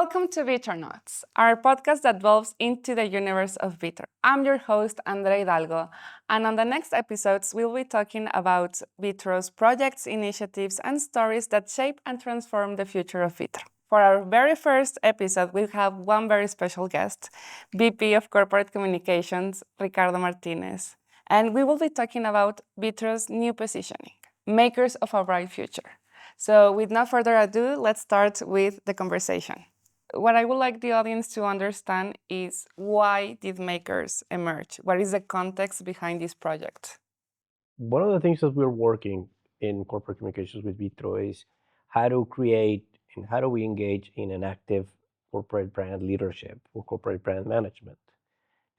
Welcome to Vitronauts, our podcast that delves into the universe of Vitro. I'm your host, Andrea Hidalgo, and on the next episodes, we'll be talking about Vitro's projects, initiatives, and stories that shape and transform the future of Vitro. For our very first episode, we have one very special guest, VP of Corporate Communications, Ricardo Martinez, and we will be talking about Vitro's new positioning, makers of a bright future. So with no further ado, let's start with the conversation. What I would like the audience to understand is why did makers emerge? What is the context behind this project? One of the things that we're working in corporate communications with Vitro is how to create and how do we engage in an active corporate brand leadership or corporate brand management.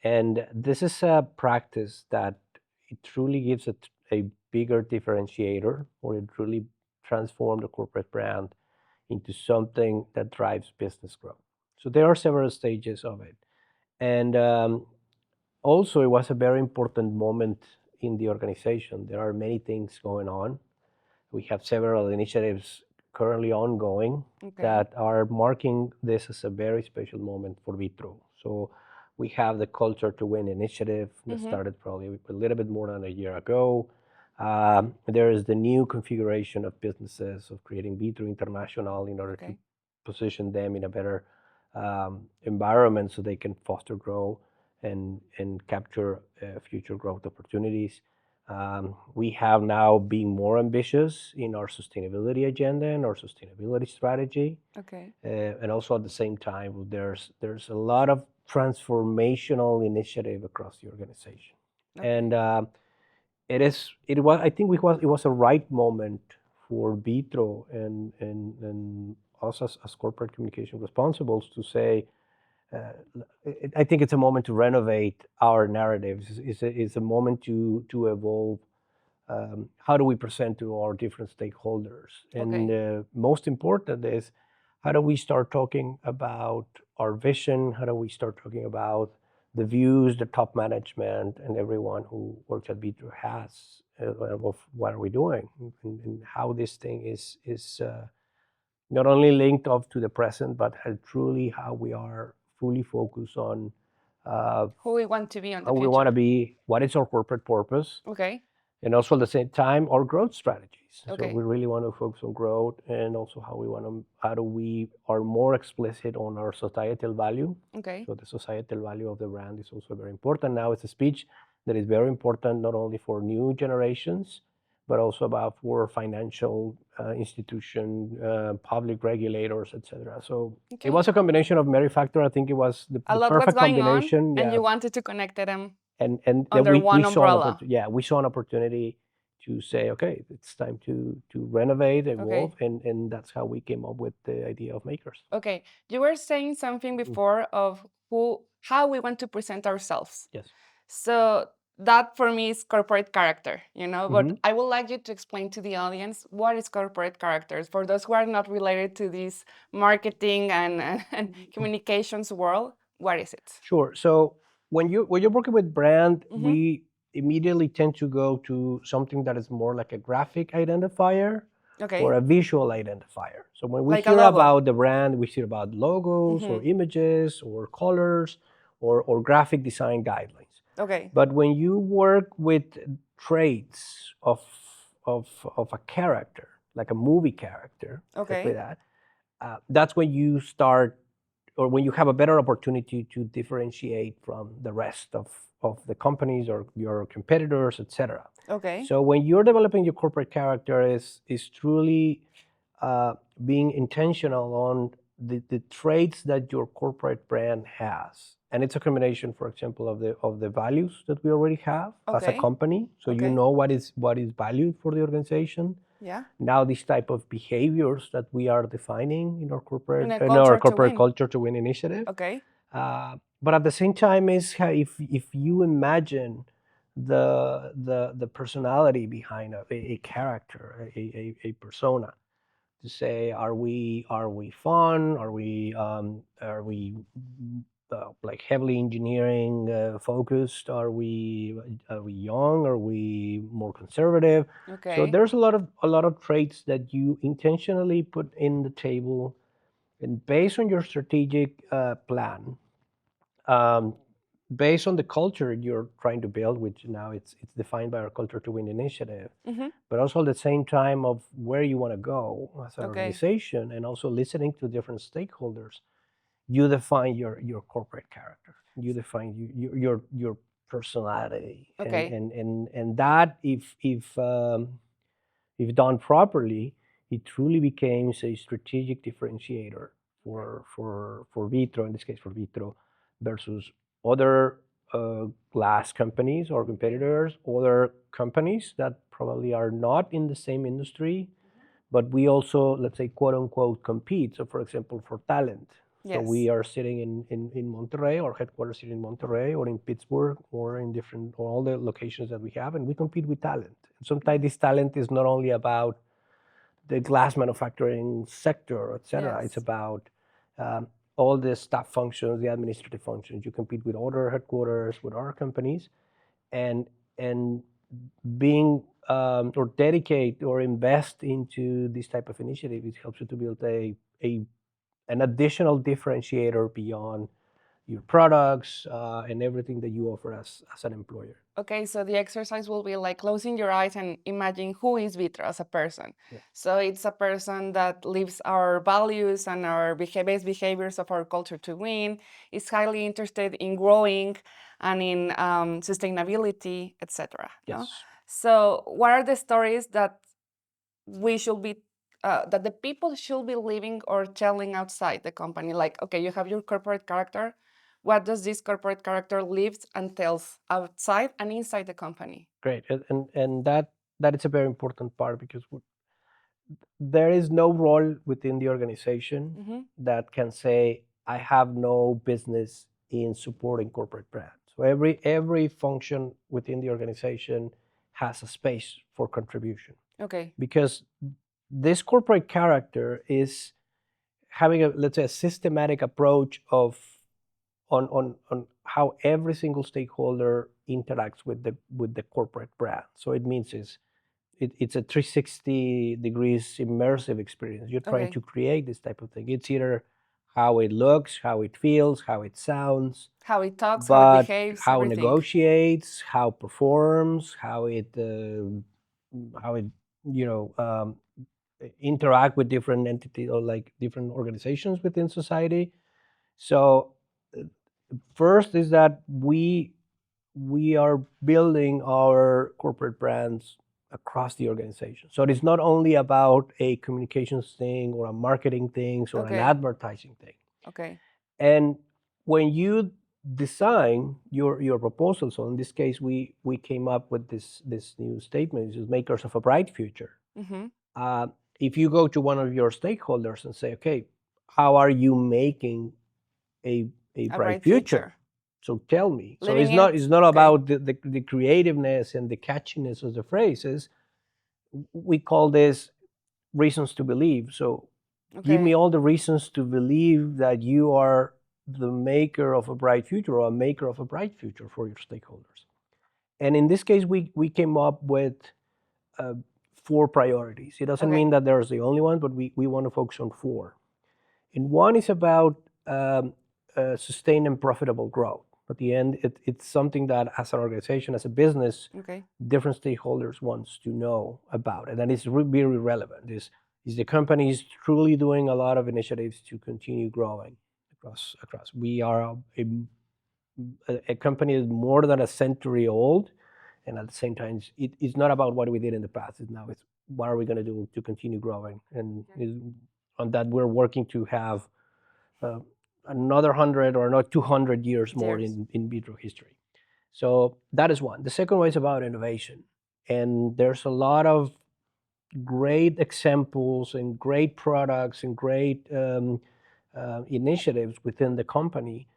And this is a practice that it truly gives a bigger differentiator, or it truly transforms the corporate brand into something that drives business growth. So there are several stages of it. And also, it was a very important moment in the organization. There are many things going on. We have several initiatives currently ongoing that are marking this as a very special moment for Vitro. So we have the Culture to Win initiative that started probably a little bit more than a year ago. There is the new configuration of businesses of creating Vitro International in order to position them in a better environment so they can foster growth and capture future growth opportunities. We have now been more ambitious in our sustainability agenda and our sustainability strategy. And also at the same time, there's a lot of transformational initiative across the organization. And it was a right moment for Vitro and us as corporate communication responsibles to say, I think it's a moment to renovate our narratives. It's a moment to evolve. How do we present to our different stakeholders? And most important is, how do we start talking about our vision? How do we start talking about the views the top management and everyone who works at Vitro has of what are we doing and how this thing is not only linked up to the present, but truly how we are fully focused on who we want to be on the how future. we want to be, what is our corporate purpose, and also at the same time our growth strategies. So we really want to focus on growth, and also how do we are more explicit on our societal value. So the societal value of the brand is also very important. Now it's a speech that is very important not only for new generations, but also about for financial institution, public regulators, etc. So it was a combination of many factors. I think it was the perfect combination. And you wanted to connect them and under one umbrella. We saw an opportunity to say, okay, it's time to renovate, evolve, and that's how we came up with the idea of makers. Okay, you were saying something before of how we want to present ourselves. Yes. So that for me is corporate character, but I would like you to explain to the audience what is corporate characters for those who are not related to this marketing and communications world. What is it? Sure. So when you're working with brand, we immediately tend to go to something that is more like a graphic identifier or a visual identifier. So when we hear about the brand, we hear about logos or images or colors or graphic design guidelines. But when you work with traits of a character, like a movie character, like that, that's when you start, or when you have a better opportunity to differentiate from the rest of the companies or your competitors, etc. So when you're developing your corporate character, is truly being intentional on the traits that your corporate brand has. And it's a combination, for example, of the values that we already have as a company. So you know what is valued for the organization. Now these type of behaviors that we are defining in our corporate culture to win initiative. But at the same time, is how if you imagine the personality behind a character, a persona, to say, are we fun? Are we like heavily engineering focused? Are we young? Are we more conservative? So there's a lot of traits that you intentionally put in the table And based on your strategic plan, um, based on the culture you're trying to build, which now it's defined by our Culture to Win initiative, Mm-hmm. but also at the same time of where you want to go as an Okay. organization, and also listening to different stakeholders, you define your corporate character. You define your personality, Okay. and that if done properly, it truly becomes a strategic differentiator for Vitro, in this case for Vitro, versus other glass companies or competitors, other companies that probably are not in the same industry, but we also, let's say, quote unquote, compete. So, for example, for talent. So Yes. we are sitting in Monterrey, or headquarters sitting in Monterrey, or in Pittsburgh, or in different, or all the locations that we have, and we compete with talent. And sometimes this talent is not only about the glass manufacturing sector, et cetera. It's Yes. about um, all the staff functions, the administrative functions. You compete with other headquarters, with other companies, and and being or dedicate or invest into this type of initiative, it helps you to build a an additional differentiator beyond your products and everything that you offer as an employer. Okay, so the exercise will be like closing your eyes and imagine who is Vitra as a person. Yeah. So it's a person that lives our values and our base behaviors of our culture to win, is highly interested in growing and in sustainability, etc. No? Yes. So what are the stories that we should be that the people should be living or telling outside the company? Like, okay, you have your corporate character. What does this corporate character lives and tells outside and inside the company? Great. And that is a very important part, because there is no role within the organization Mm-hmm. that can say I have no business in supporting corporate brands. So every function within the organization has a space for contribution, Okay. because this corporate character is having a, let's say, a systematic approach of on how every single stakeholder interacts with the corporate brand. So it means it's a 360 degrees immersive experience. You're trying Okay. to create this type of thing. It's either how it looks, how it feels, how it sounds, How it talks, how it but behaves, how it everything. negotiates, how it performs, how it you know interact with different entities, or like different organizations within society. So uh, first is that we are building our corporate brands across the organization. So it's not only about a communications thing or a marketing thing or an Okay. advertising thing. Okay. And when you design your proposal, so in this case we came up with this new statement, which is makers of a bright future. Mm-hmm. Uh, if you go to one of your stakeholders and say, okay, how are you making a A bright bright future? future. So tell me. So Living it's it. not Okay. about the creativeness and the catchiness of the phrases. We call this reasons to believe. So give me Okay. all the reasons to believe that you are the maker of a bright future, or a maker of a bright future for your stakeholders. And in this case, we came up with uh, four priorities. It doesn't Okay. mean that there's the only one, but we want to focus on four. And one is about sustained and profitable growth. At the end, it's something that, as an organization, as a business, Okay. different stakeholders wants to know about, and that is very relevant. Is the company is truly doing a lot of initiatives to continue growing across? We are a company that's more than a century old, and at the same time, it's not about what we did in the past. It's what are we going to do to continue growing, and on that we're working to have uh, another 100 or not 200 years more Years. in vitro history. So that is one. The second one is about innovation, and there's a lot of great examples and great products and great initiatives within the company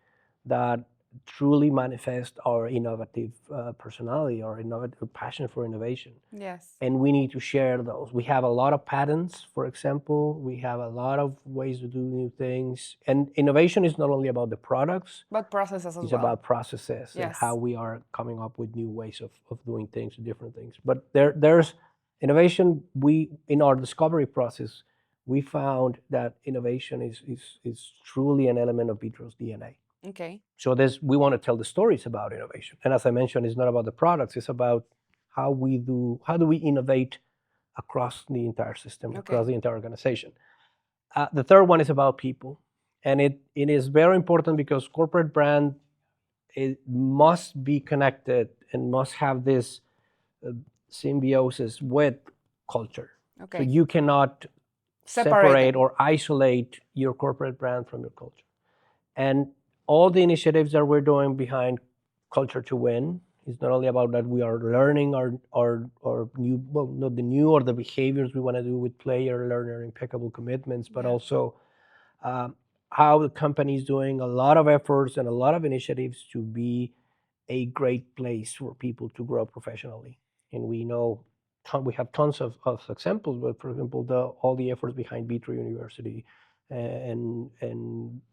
that truly manifest our innovative personality, our innovative passion for innovation. Yes. And we need to share those. We have a lot of patents, for example. We have a lot of ways to do new things. And innovation is not only about the products, But processes as it's well. about processes and how Yes. we are coming up with new ways of doing things, different things. But there's innovation. We, in our discovery process, we found that innovation is truly an element of Vitro's DNA. Okay. So we want to tell the stories about innovation. And as I mentioned, it's not about the products, it's about how do we innovate across the entire system, across Okay. the entire organization. The third one is about people. And it is very important because corporate brand, it must be connected and must have this uh, symbiosis with culture. So Okay. you cannot Separate separate them. or isolate your corporate brand from your culture. And all the initiatives that we're doing behind Culture to Win is not only about that we are learning our new, well, not the new or the behaviors we want to do with player, learner, impeccable commitments, but Yeah. also um, how the company is doing a lot of efforts and a lot of initiatives to be a great place for people to grow professionally. And we know we have tons of examples, but for example, all the efforts behind Vitro University and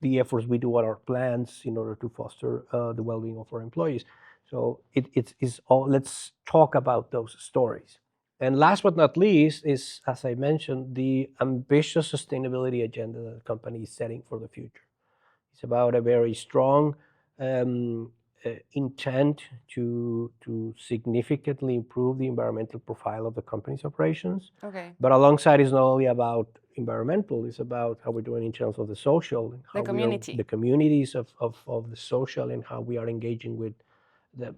the efforts we do at our plants in order to foster the well-being of our employees. So it's all. Let's talk about those stories. And last but not least is, as I mentioned, the ambitious sustainability agenda that the company is setting for the future. It's about a very strong um, intent to significantly improve the environmental profile of the company's operations. Okay. But alongside, it's not only about environmental; it's about how we're doing in terms of the social, and The how we are the community. communities of the social, and how we are engaging with the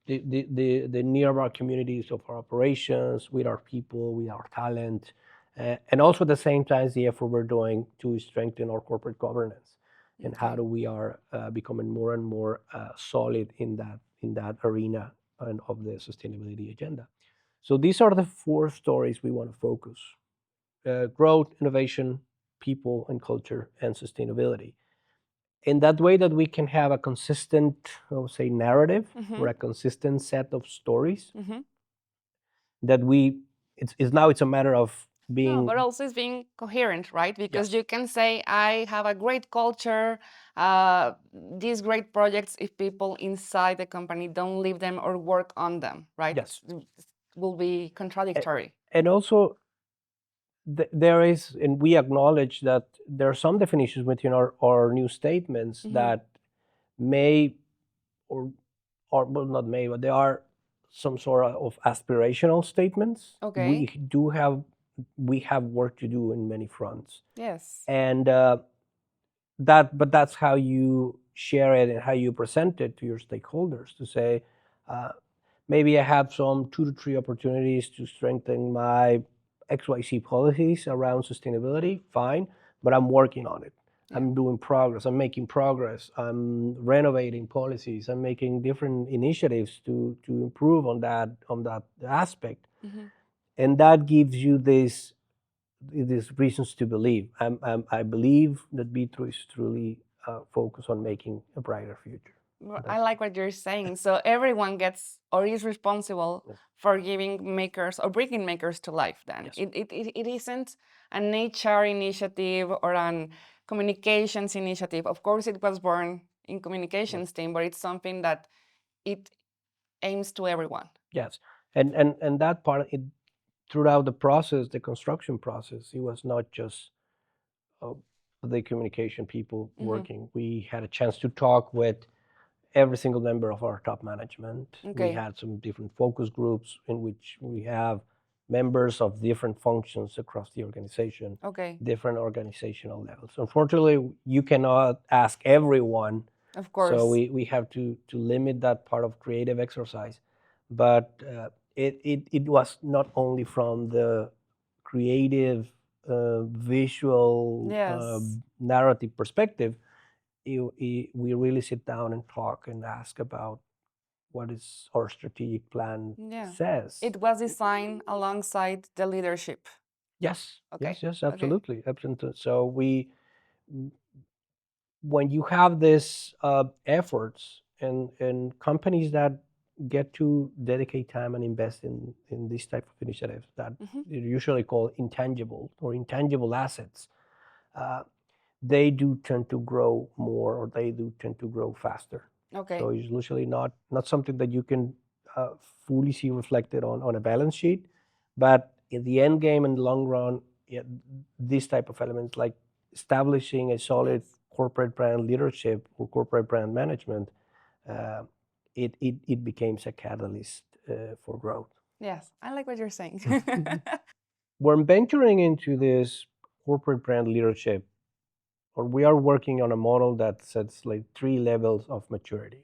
the nearby communities of our operations, with our people, with our talent, and also at the same time the effort we're doing to strengthen our corporate governance and how Okay. do we are becoming more and more solid in that arena and of the sustainability agenda. So these are the four stories we want to focus: growth, innovation, people and culture, and sustainability. In that way, that we can have a consistent, I would say, narrative or Mm-hmm. a consistent set of stories Mm-hmm. that it's now it's a matter of No, being. but also it's being coherent, right? Because Yes. you can say, I have a great culture, these great projects, if people inside the company don't live them or work on them, right? Yes. It will be contradictory. And also there is, and we acknowledge that there are some definitions within our new statements Mm-hmm. that may or well, not may, but there are some sort of aspirational statements. Okay. We have work to do in many fronts, Yes. and but that's how you share it and how you present it to your stakeholders to say, uh, maybe I have some 2 to 3 opportunities to strengthen my XYZ policies around sustainability. Fine, but I'm working on it. Yeah. I'm doing progress. I'm making progress. I'm renovating policies. I'm making different initiatives to improve on that aspect, Mm-hmm. and that gives you these reasons to believe. I believe that Vitro is truly focused on making a brighter future. Well, I That's like what you're saying. So everyone gets or is responsible yes, for giving makers or bringing makers to life then. yes, It isn't an HR initiative or an communications initiative. Of course, it was born in yes, communications team, but it's something that it aims to everyone. yes. And that part, it throughout the process, the construction process, it was not just uh, the communication people Mm-hmm. working. We had a chance to talk with every single member of our top management. We Okay. had some different focus groups in which we have members of different functions across the organization, Okay. different organizational levels. Unfortunately, you cannot ask everyone, Of so course. we have to limit that part of creative exercise. But it was not only from the creative, visual, Yes. narrative perspective. We really sit down and talk and ask about what is our strategic plan Yeah. says. It was designed alongside the leadership. Yes, Okay. yes, yes, Okay. absolutely, absolutely. So when you have this efforts and companies that get to dedicate time and invest in these type of initiatives that Mm-hmm. are usually called intangible or intangible assets, uh, they do tend to grow more or they do tend to grow faster. So Okay. it's usually not something that you can fully see reflected on a balance sheet, but in the end game and the long run, yeah, these type of elements like establishing a solid Yes. corporate brand leadership or corporate brand management, uh, it becomes a catalyst for growth. Yes, I like what you're saying. We're venturing into this corporate brand leadership, or we are working on a model that sets like three levels of maturity.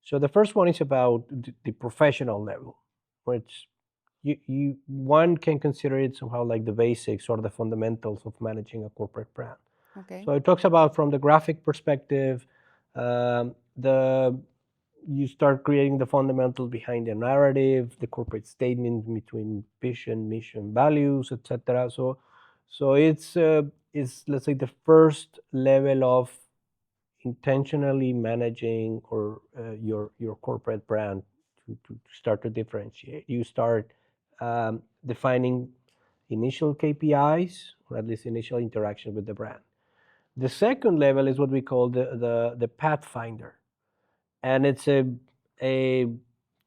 So the first one is about the professional level, which you one can consider it somehow like the basics or the fundamentals of managing a corporate brand. Okay. So it talks about from the graphic perspective, the you start creating the fundamentals behind the narrative, the corporate statement between vision, mission, values, etc. So it's let's say the first level of intentionally managing or your corporate brand to start to differentiate. You start defining initial KPIs or at least initial interaction with the brand. The second level is what we call the pathfinder, and it's a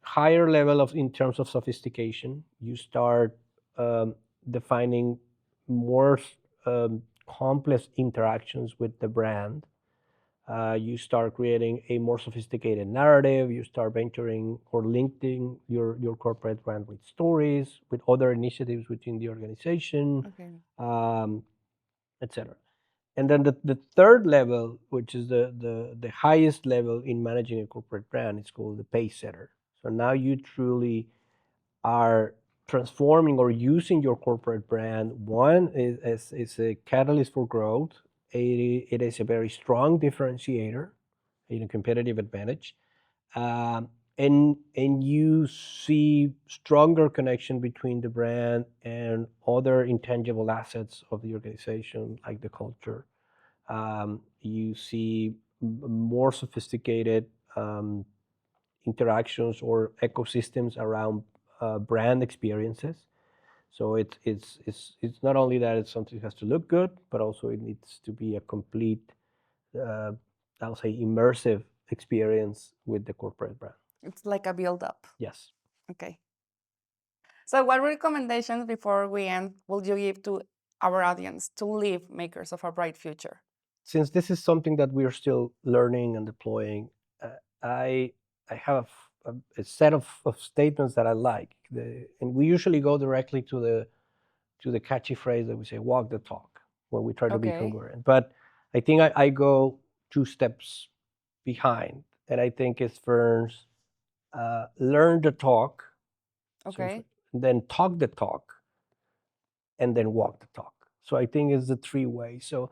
higher level of in terms of sophistication. You start um, defining more complex interactions with the brand. You start creating a more sophisticated narrative. You start venturing or linking your corporate brand with stories, with other initiatives within the organization, Okay. um, etc. And then the third level, which is the highest level in managing a corporate brand, is called the pace setter. So now you truly are transforming or using your corporate brand. One is a catalyst for growth. It is a very strong differentiator in a competitive advantage. Um, and you see stronger connection between the brand and other intangible assets of the organization, like the culture. You see more sophisticated um, interactions or ecosystems around brand experiences. So it's not only that it's something that has to look good, but also it needs to be a complete, uh, I'll say, immersive experience with the corporate brand. It's like a build up. Yes. Okay. So, what recommendations before we end will you give to our audience to live makers of a bright future? Since this is something that we're still learning and deploying, I I have a set of statements that I like, and we usually go directly to the catchy phrase that we say, walk the talk, when we try to be Okay. congruent. But I think I go two steps behind, and I think it's first learn the talk, so Okay. then talk the talk, and then walk the talk. So I think it's the three ways. So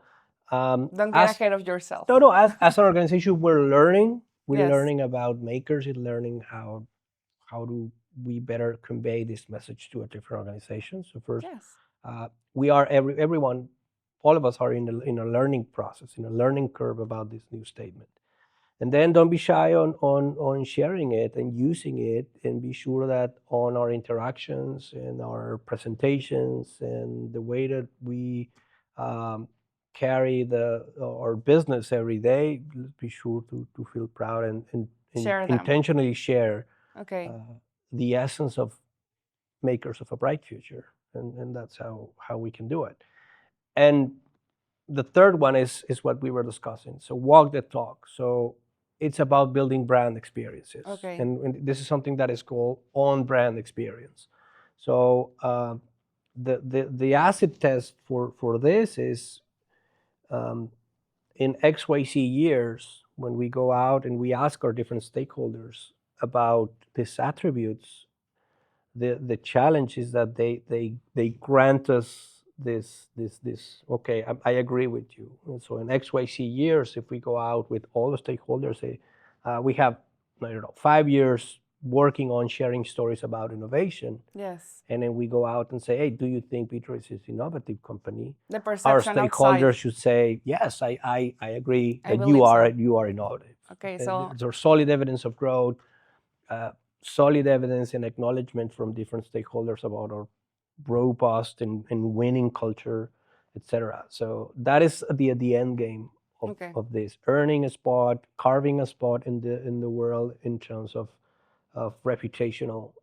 Don't get as ahead of yourself. no, no, as an organization, we're learning. We're Yes. learning about makers. We're learning how do we better convey this message to a different organization. So first, Yes. we are everyone, all of us are in a learning process, in a learning curve about this new statement. And then don't be shy on sharing it and using it, and be sure that on our interactions and our presentations and the way that we um, carry our business every day, be sure to feel proud and Share them. intentionally share Okay. uh, the essence of makers of a bright future, and that's how we can do it. And the third one is what we were discussing. So walk the talk. So it's about building brand experiences, Okay. and this is something that is called on brand experience. So the acid test for this is um, in XYZ years, when we go out and we ask our different stakeholders about these attributes, the challenge is that they grant us this okay, I agree with you. And so in XYZ years, if we go out with all the stakeholders, say we have, I don't know, 5 years working on sharing stories about innovation, Yes. and then we go out and say, hey, do you think Beatrice is an innovative company? The Our perception outside. stakeholders should say, yes, I agree I that believe so. you are innovative. Okay. So, There's solid evidence of growth, uh, solid evidence and acknowledgement from different stakeholders about our robust and winning culture, etc. So that is the end game okay. of this, earning a spot, carving a spot in the world in terms of reputational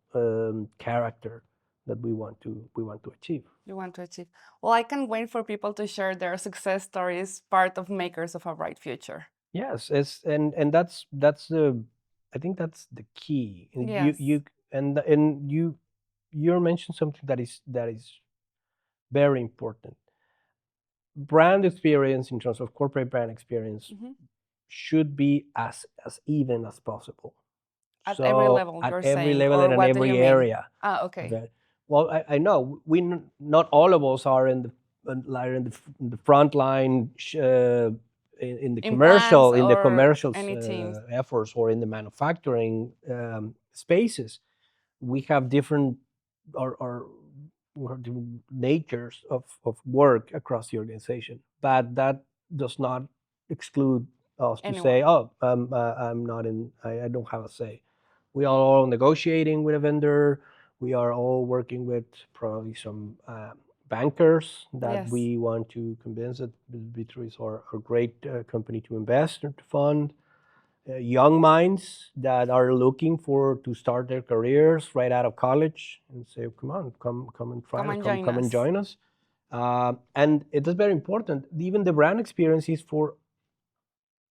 character that we want to achieve. You want to achieve. Well, I can't wait for people to share their success stories, part of Makers of a Bright Future. Yes, it's and that's the I think that's the key. And Yes. you mentioned something that is very important. Brand experience in terms of corporate brand experience should be as even as possible. At every So level, at you're every saying, level or and in what do you every mean? area. Ah, okay. That, well, I know not all of us are like in the front line in the In plants or commercial any teams. efforts or in the manufacturing spaces. We have different or different natures of work across the organization, but that does not exclude us to say, Anyone. oh, I'm not in, I don't have a say. We are all negotiating with a vendor. We are all working with probably some bankers that Yes. we want to convince that Vitru is our great company to invest or to fund. Young minds that are looking for to start their careers right out of college and say, come on, come and try Come it, and join come and us. join us. And it is very important. Even the brand experience is for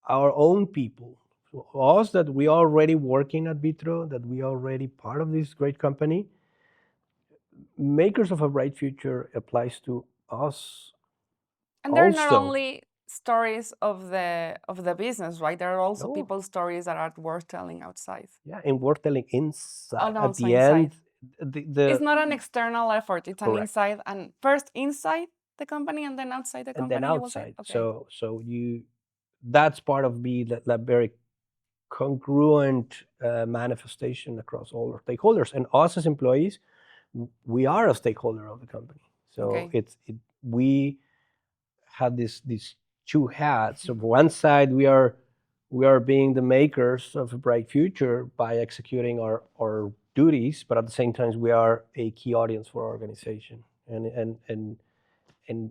our own people. So us that we are already working at Vitro, that we are already part of this great company. Makers of a Bright Future applies to us And they're not also. only stories of the business, right? There are also No, people's stories that are worth telling outside. yeah, and we're telling inside And at also the inside. end. The, It's the not an external effort, it's an correct, inside, and first inside the company and then outside the and then company, you will say? outside. Okay. So you that's part of me that very congruent manifestation across all our stakeholders and us as employees. We are a stakeholder of the company, so Okay. we have these two hats. So one side we are being the makers of a bright future by executing our duties, but at the same time we are a key audience for our organization, and it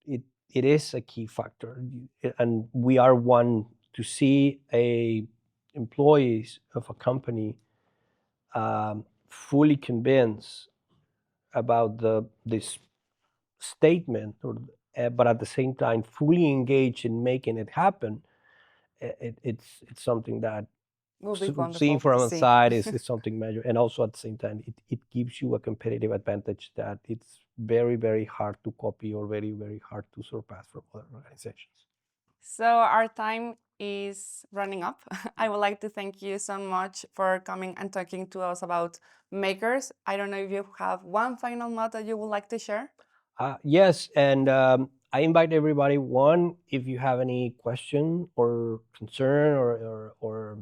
it it is a key factor, and we are one to see a employees of a company fully convinced about this statement, or but at the same time fully engaged in making it happen. It's something that Will be seeing wonderful from to see. outside is something major, and also at the same time it gives you a competitive advantage that it's very hard to copy or very hard to surpass from other organizations. So our time is running up. I would like to thank you so much for coming and talking to us about makers. I don't know if you have one final note that you would like to share. Yes, and I invite everybody. One, if you have any question or concern or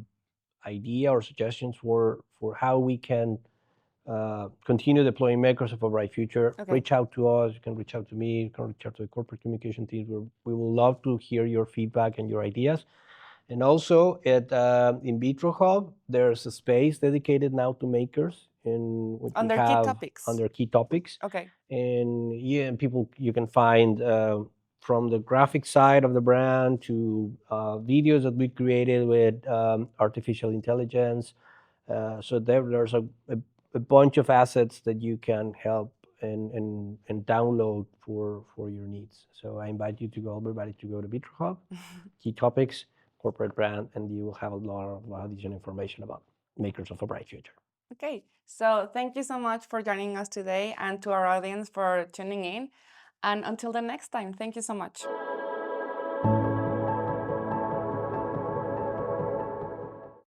idea or suggestions for how we can continue deploying makers of a bright future, Okay. reach out to us. You can reach out to me. You can reach out to the corporate communication team. We will love to hear your feedback and your ideas. And also at In Vitro Hub, there's a space dedicated now to makers, in which Under we key have topics. under key topics. Okay. And yeah, and people you can find from the graphic side of the brand to videos that we created with artificial intelligence. So there's a bunch of assets that you can help and download for your needs. So I invite you to go, everybody, to go to Vitro Hub, key topics, corporate brand, and you will have a lot of additional information about makers of a bright future. Okay, so thank you so much for joining us today and to our audience for tuning in. And until the next time, thank you so much.